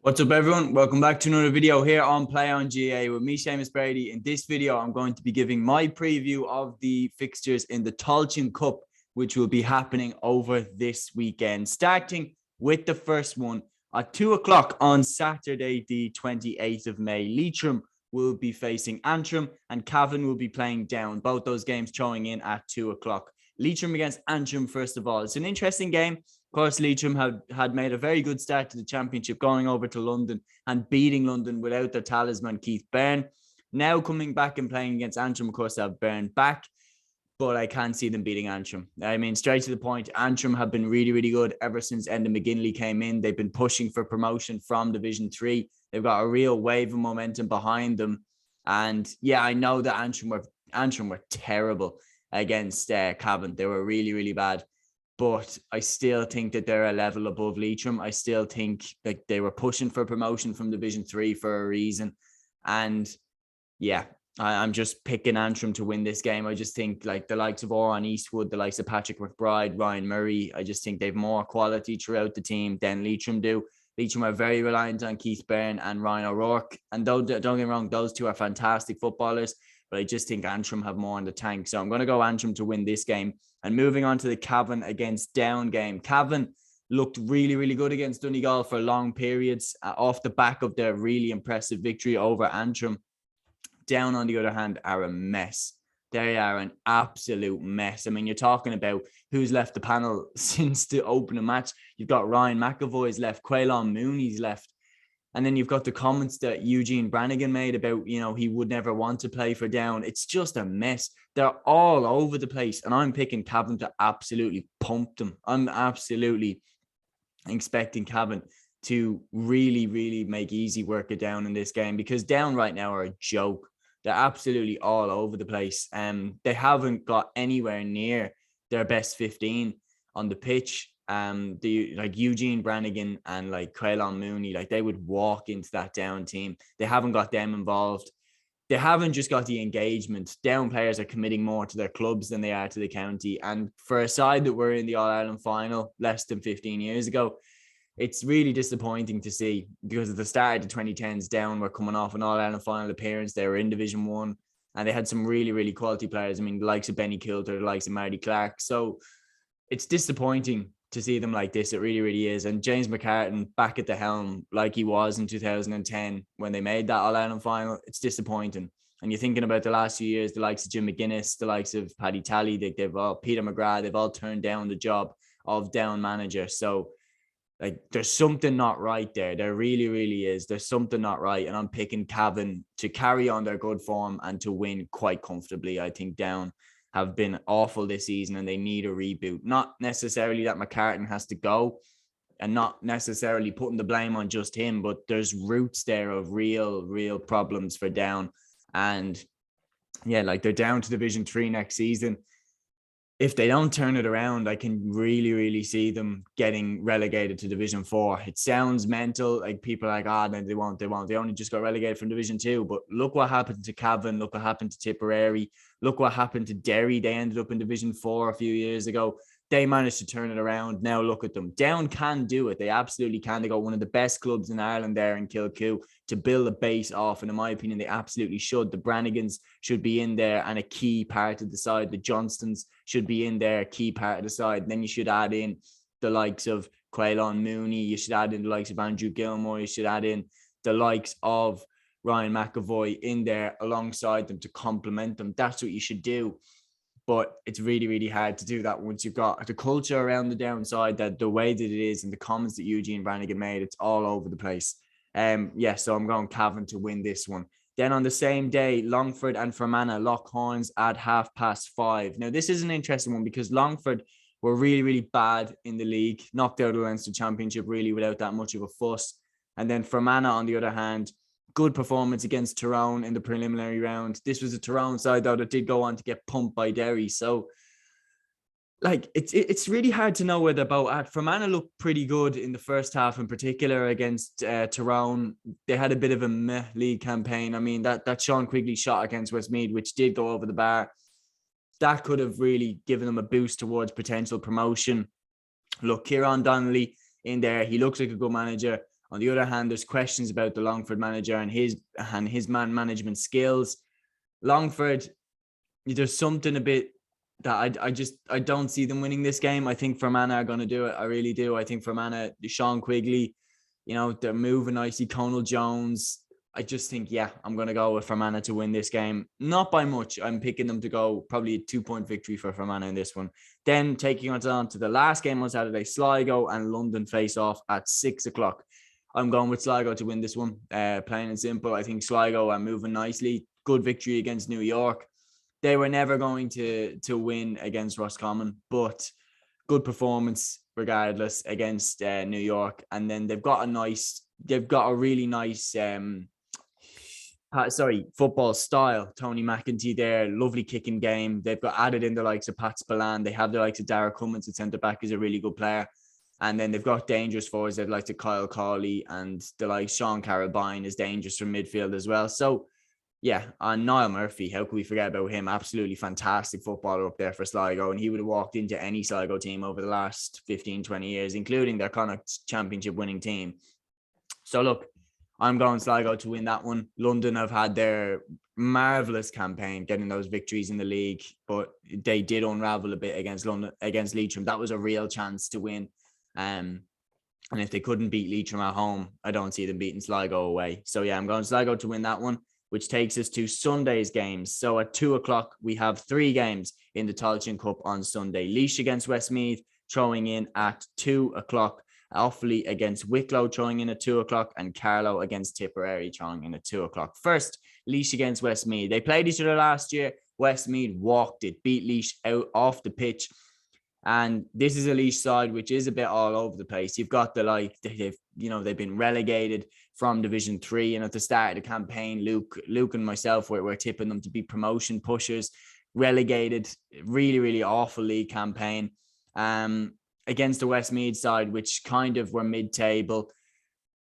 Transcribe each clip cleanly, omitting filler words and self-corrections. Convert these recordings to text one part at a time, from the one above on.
What's up, everyone? Welcome back to another video here on Play on GAA with me, Seamus Brady. In this video, I'm going to be giving my preview of the fixtures in the Táilteann Cup, which will be happening over this weekend, starting with the first one at 2 o'clock on Saturday, the 28th of May. Leitrim will be facing Antrim and Cavan will be playing Down. Both those games throwing in at 2 o'clock. Leitrim against Antrim, first of all. It's an interesting game. Of course, Leitrim had made a very good start to the championship, going over to London and beating London without their talisman, Keith Byrne. Now coming back and playing against Antrim, of course, they have Byrne back, but I can't see them beating Antrim. I mean, straight to the point, Antrim have been really, really good ever since Enda McGinley came in. They've been pushing for promotion from Division 3. They've got a real wave of momentum behind them. And yeah, I know that Antrim were terrible against Cavan. They were really, really bad. But I still think that they're a level above Leitrim. I still think like they were pushing for promotion from Division 3 for a reason. And yeah, I'm just picking Antrim to win this game. I just think like the likes of Oran Eastwood, the likes of Patrick McBride, Ryan Murray, I just think they've more quality throughout the team than Leitrim do. Leitrim are very reliant on Keith Byrne and Ryan O'Rourke. And don't get me wrong, those two are fantastic footballers. But I just think Antrim have more in the tank. So I'm going to go Antrim to win this game. And moving on to the Cavan against Down game. Cavan looked really, really good against Donegal for long periods off the back of their really impressive victory over Antrim. Down, on the other hand, are a mess. They are an absolute mess. I mean, you're talking about who's left the panel since the opening match. You've got Ryan McAvoy's left, Quaylon Mooney's left. And then you've got the comments that Eugene Brannigan made about, he would never want to play for Down. It's just a mess. They're all over the place. And I'm picking Cavan to absolutely pump them. I'm absolutely expecting Cavan to really, really make easy work of Down in this game, because Down right now are a joke. They're absolutely all over the place. They haven't got anywhere near their best 15 on the pitch. Like Eugene Brannigan and like Quaylon Mooney, like they would walk into that Down team. They haven't got them involved. They haven't just got the engagement. Down players are committing more to their clubs than they are to the county. And for a side that were in the All-Ireland final less than 15 years ago, it's really disappointing to see, because at the start of the 2010s, Down were coming off an All-Ireland final appearance. They were in Division 1 and they had some really, really quality players. I mean, the likes of Benny Kilter, the likes of Marty Clark. So it's disappointing to see them like this. It really, really is. And James McCartan back at the helm like he was in 2010 when they made that All-Ireland final, it's disappointing. And you're thinking about the last few years, the likes of Jim McGuinness, the likes of Paddy Talley, they've all, Peter McGrath, they've all turned down the job of Down manager. So like there's something not right there. There really, really is. There's something not right. And I'm picking Cavan to carry on their good form and to win quite comfortably. I think Down have been awful this season and they need a reboot. Not necessarily that McCartan has to go and not necessarily putting the blame on just him, but there's roots there of real problems for Down. And yeah, like they're down to Division 3 next season. If they don't turn it around, I can really, really see them getting relegated to Division 4. It sounds mental. Like people are like, no, they won't. They only just got relegated from Division 2. But look what happened to Cavan. Look what happened to Tipperary. Look what happened to Derry. They ended up in Division 4 a few years ago. They managed to turn it around. Now look at them. Down can do it. They absolutely can. They got one of the best clubs in Ireland there in Kilcoo to build a base off. And in my opinion, they absolutely should. The Brannigans should be in there and a key part of the side. The Johnstons should be in there, a key part of the side. And then you should add in the likes of Quaylon Mooney. You should add in the likes of Andrew Gilmore. You should add in the likes of Ryan McAvoy in there alongside them to complement them. That's what you should do. But it's really, really hard to do that once you've got the culture around the downside, that the way that it is, and the comments that Eugene Brannigan made, it's all over the place. So I'm going Cavan to win this one. Then on the same day, Longford and Fermanagh lock horns at 5:30. Now, this is an interesting one because Longford were really, really bad in the league, knocked out of the Leinster Championship really without that much of a fuss. And then Fermanagh, on the other hand, good performance against Tyrone in the preliminary round. This was a Tyrone side, though, that did go on to get pumped by Derry. So, like, it's really hard to know where they're both at. Fermanagh looked pretty good in the first half, in particular against Tyrone. They had a bit of a meh league campaign. I mean, that Sean Quigley shot against Westmeath, which did go over the bar, that could have really given them a boost towards potential promotion. Look, Kieran Donnelly in there, he looks like a good manager. On the other hand, there's questions about the Longford manager and his man management skills. Longford, there's something a bit that I don't see them winning this game. I think Fermanagh are going to do it. I really do. I think Fermanagh, Sean Quigley, they're moving nicely. Conal Jones. I just think, I'm going to go with Fermanagh to win this game. Not by much. I'm picking them to go probably a 2-point victory for Fermanagh in this one. Then taking us on to the last game on Saturday, Sligo and London face off at 6 o'clock. I'm going with Sligo to win this one. Plain and simple. I think Sligo are moving nicely. Good victory against New York. They were never going to win against Roscommon, but good performance regardless against New York. And then they've got a really nice football style. Tony McEntee there, lovely kicking game. They've got added in the likes of Pat Spillane. They have the likes of Dara Cummins at centre back, is a really good player. And then they've got dangerous forwards that like to Kyle Cawley, and the like Sean Carabine is dangerous from midfield as well. So and Niall Murphy, how could we forget about him? Absolutely fantastic footballer up there for Sligo, and he would have walked into any Sligo team over the last 15, 20 years, including their Connacht championship winning team. So look, I'm going Sligo to win that one. London have had their marvellous campaign getting those victories in the league, but they did unravel a bit against Leitrim. That was a real chance to win. And if they couldn't beat Leitrim at home, I don't see them beating Sligo away. So I'm going Sligo to win that one, which takes us to Sunday's games. So at 2 o'clock, we have 3 games in the Táilteann Cup on Sunday. Laois against Westmeath, throwing in at 2 o'clock. Offaly against Wicklow, throwing in at 2 o'clock. And Carlow against Tipperary, throwing in at 2 o'clock. First, Laois against Westmeath. They played each other last year. Westmeath walked it, beat Laois out off the pitch. And this is a Laois side which is a bit all over the place. You've got they've been relegated from Division 3, and at the start of the campaign, Luke and myself were tipping them to be promotion pushers. Relegated, really, really awful league campaign. Against the Westmeath side, which kind of were mid-table.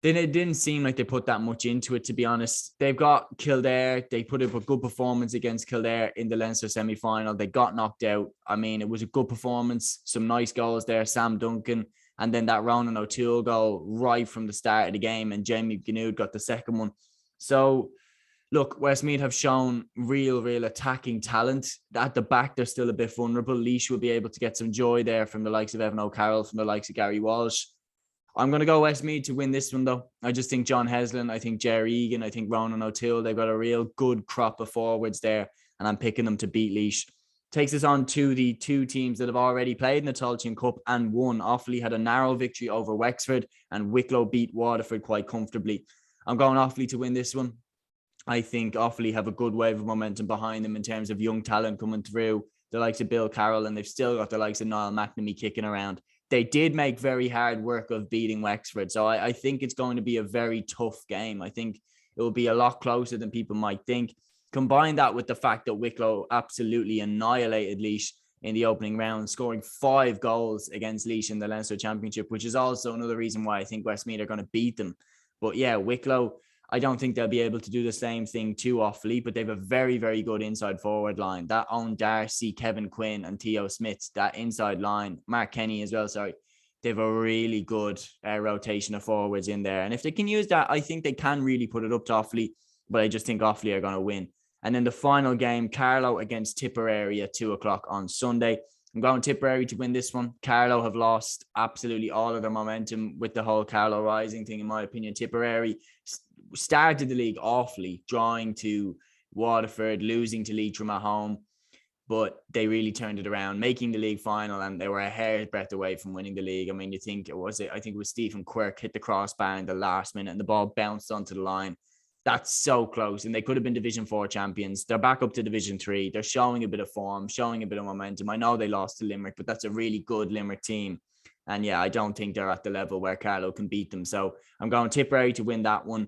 Then it didn't seem like they put that much into it, to be honest. They've got Kildare. They put up a good performance against Kildare in the Leinster semi-final. They got knocked out. I mean, it was a good performance. Some nice goals there. Sam Duncan. And then that Ronan O'Toole goal right from the start of the game. And Jamie Ganood got the second one. So, look, Westmeath have shown real attacking talent. At the back, they're still a bit vulnerable. Laois will be able to get some joy there from the likes of Evan O'Carroll, from the likes of Gary Walsh. I'm going to go Westmeath to win this one, though. I just think John Heslin, I think Jerry Egan, I think Ronan O'Toole, they've got a real good crop of forwards there, and I'm picking them to beat Laois. Takes us on to the 2 teams that have already played in the Táilteann Cup and won. Offaly had a narrow victory over Wexford, and Wicklow beat Waterford quite comfortably. I'm going Offaly to win this one. I think Offaly have a good wave of momentum behind them in terms of young talent coming through, the likes of Bill Carroll, and they've still got the likes of Niall McNamee kicking around. They did make very hard work of beating Wexford. So I think it's going to be a very tough game. I think it will be a lot closer than people might think. Combine that with the fact that Wicklow absolutely annihilated Laois in the opening round, scoring 5 goals against Laois in the Leinster Championship, which is also another reason why I think Westmeath are going to beat them. But Wicklow, I don't think they'll be able to do the same thing to Offaly, but they have a very, very good inside forward line. That Owen Darcy, Kevin Quinn and Theo Smith, that inside line, Mark Kenny as well, they have a really good rotation of forwards in there. And if they can use that, I think they can really put it up to Offaly, but I just think Offaly are going to win. And then the final game, Carlow against Tipperary at 2 o'clock on Sunday. I'm going Tipperary to win this one. Carlow have lost absolutely all of their momentum with the whole Carlow Rising thing, in my opinion. Tipperary started the league awfully, drawing to Waterford, losing to Leitrim at home, but they really turned it around, making the league final, and they were a hair's breadth away from winning the league. I mean, I think it was Stephen Quirk hit the crossbar in the last minute and the ball bounced onto the line. That's so close, and they could have been Division 4 champions. They're back up to Division 3. They're showing a bit of form, showing a bit of momentum. I know they lost to Limerick, but that's a really good Limerick team. And I don't think they're at the level where Carlow can beat them. So I'm going Tipperary to win that one.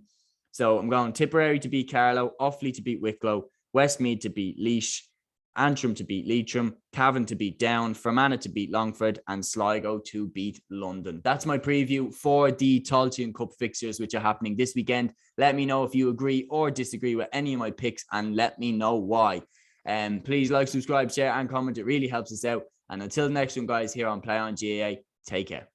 So I'm going Tipperary to beat Carlow, Offaly to beat Wicklow, Westmeath to beat Laois, Antrim to beat Leitrim, Cavan to beat Down, Fermanagh to beat Longford, and Sligo to beat London. That's my preview for the Táilteann Cup fixtures, which are happening this weekend. Let me know if you agree or disagree with any of my picks, and let me know why. Please like, subscribe, share, and comment. It really helps us out. And until the next one, guys, here on Play on GAA, take care.